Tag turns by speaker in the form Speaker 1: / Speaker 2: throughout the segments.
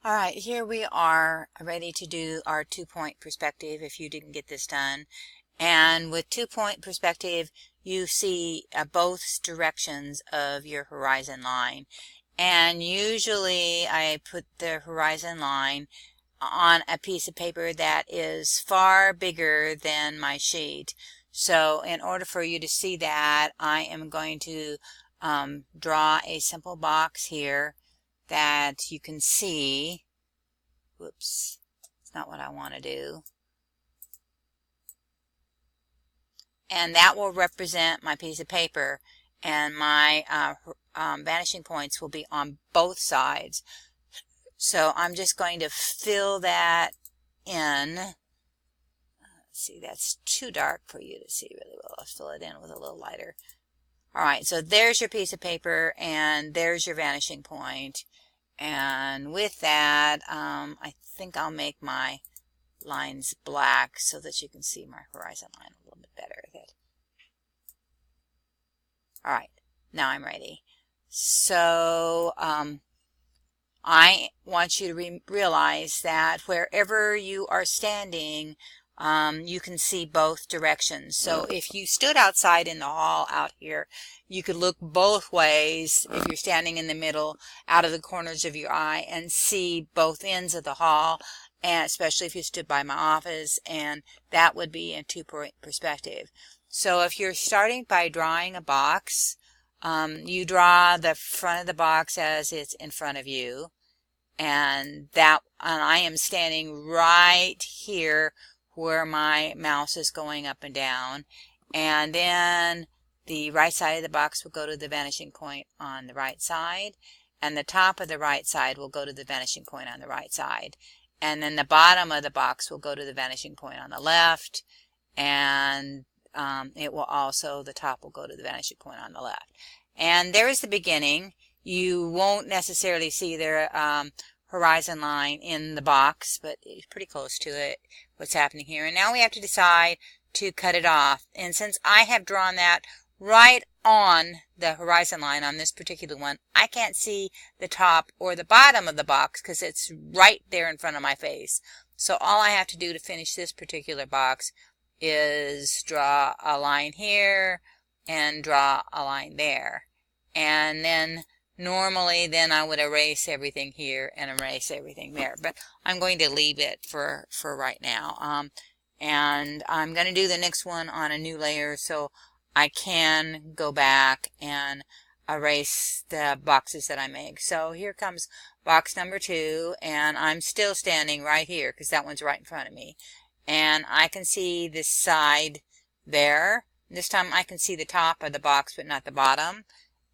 Speaker 1: All right, here we are ready to do our 2-point perspective if you didn't get this done. And with 2-point perspective, you see both directions of your horizon line. And usually I put the horizon line on a piece of paper that is far bigger than my sheet. So in order for you to see that, I am going to draw a simple box here that you can see. Whoops, it's not what I want to do. And that will represent my piece of paper, and my vanishing points will be on both sides. So I'm just going to fill that in. Let's see, that's too dark for you to see really well. I'll fill it in with a little lighter. All right, so there's your piece of paper, and there's your vanishing point. And with that, I think I'll make my lines black so that you can see my horizon line a little bit better. All right, now I'm ready. So I want you to realize that wherever you are standing, you can see both directions. So if you stood outside in the hall out here, you could look both ways if you're standing in the middle out of the corners of your eye and see both ends of the hall, and especially if you stood by my office, and that would be a 2-point perspective. So if you're starting by drawing a box, you draw the front of the box as it's in front of you, and I am standing right here where my mouse is going up and down, and then the right side of the box will go to the vanishing point on the right side, and the top of the right side will go to the vanishing point on the right side, and then the bottom of the box will go to the vanishing point on the left, and it will also, the top will go to the vanishing point on the left. And there is the beginning. You won't necessarily see their horizon line in the box, but it's pretty close to it, what's happening here. And now we have to decide to cut it off. And since I have drawn that right on the horizon line on this particular one, I can't see the top or the bottom of the box because it's right there in front of my face. So all I have to do to finish this particular box is draw a line here and draw a line there. And then normally then I would erase everything here and erase everything there, but I'm going to leave it for right now. And I'm going to do the next one on a new layer so I can go back and erase the boxes that I make. So here comes box number 2, and I'm still standing right here because that one's right in front of me. And I can see this side there. This time I can see the top of the box but not the bottom.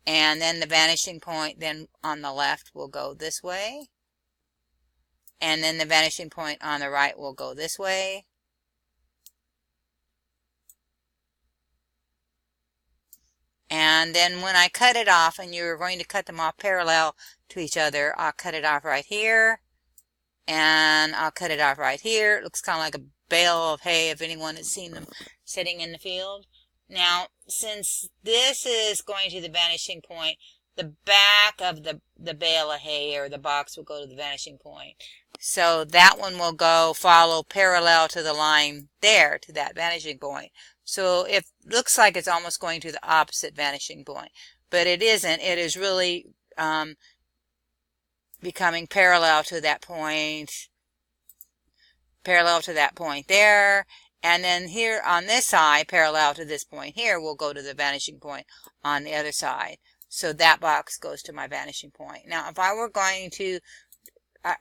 Speaker 1: And then the vanishing point then on the left will go this way. And then the vanishing point on the right will go this way. And then when I cut it off, and you're going to cut them off parallel to each other, I'll cut it off right here. And I'll cut it off right here. It looks kind of like a bale of hay if anyone has seen them sitting in the field. Now, since this is going to the vanishing point, the back of the bale of hay or the box will go to the vanishing point. So that one will follow parallel to the line there, to that vanishing point. So it looks like it's almost going to the opposite vanishing point, but it isn't. It is really becoming parallel to that point there. And then here on this side, parallel to this point here, will go to the vanishing point on the other side. So that box goes to my vanishing point. Now, if I were going to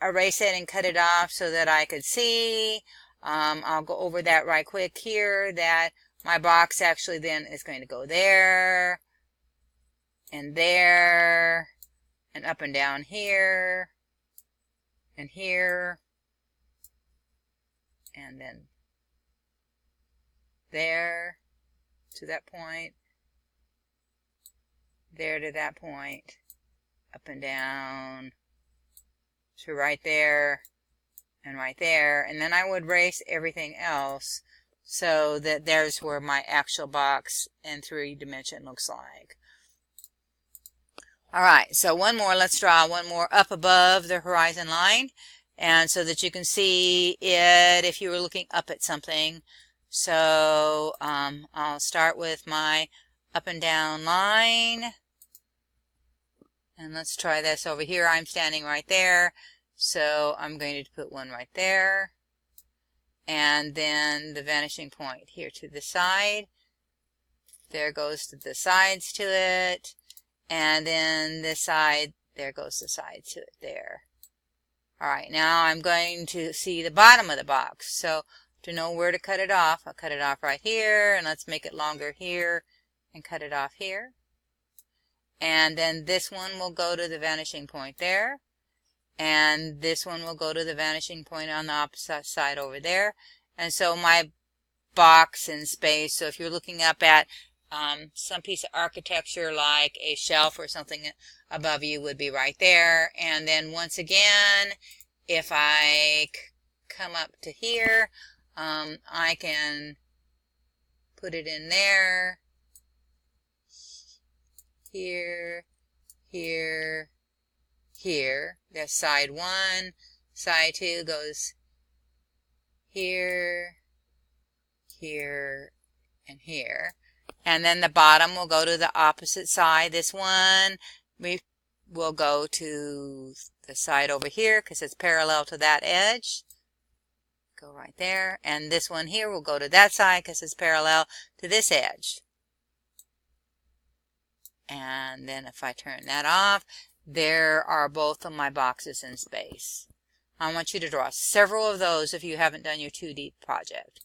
Speaker 1: erase it and cut it off so that I could see, I'll go over that right quick here, that my box actually then is going to go there, and up and down here, and here, and then there to that point, there to that point, up and down to right there and right there. And then I would erase everything else so that there's where my actual box in 3D looks like. All right, so one more. Let's draw one more up above the horizon line, and so that you can see it if you were looking up at something. So I'll start with my up and down line, and let's try this over here. I'm standing right there, so I'm going to put one right there, and then the vanishing point here to the side. There goes to the sides to it. And then this side, there goes the side to it there. All right, now I'm going to see the bottom of the box. So to know where to cut it off, I'll cut it off right here, and let's make it longer here and cut it off here. And then this one will go to the vanishing point there. And this one will go to the vanishing point on the opposite side over there. And so my box in space, so if you're looking up at some piece of architecture like a shelf or something above you would be right there. And then once again, if I come up to here, I can put it in there, here, here, here. That's side 1. Side 2 goes here, here, and here. And then the bottom will go to the opposite side. This one we will go to the side over here because it's parallel to that edge. Go right there. And this one here will go to that side because it's parallel to this edge. And then if I turn that off, there are both of my boxes in space. I want you to draw several of those if you haven't done your 2D project.